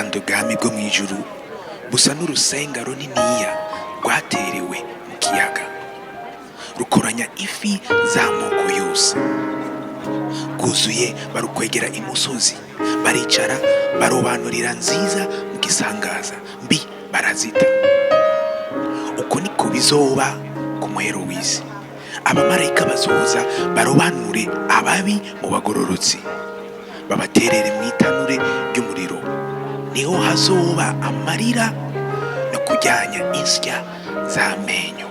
kandi ubwami bwo mu ijuru busa n'urusenga runiniya rwaterewe mu kiyaga, rukoranya ifi z'amoko yose, rwuzuye barukwegera imusozi, baricara barobanurira nziza mu gisangaza, mbi barazita. Uko niko bizoba ku muhero w'isi. Abamarayika bazoza barobanure ababi mu bagororotsi, babaterere mu itanure ry'umuriro. Niho hazoba amarira no kuryanya insya z'amenyo.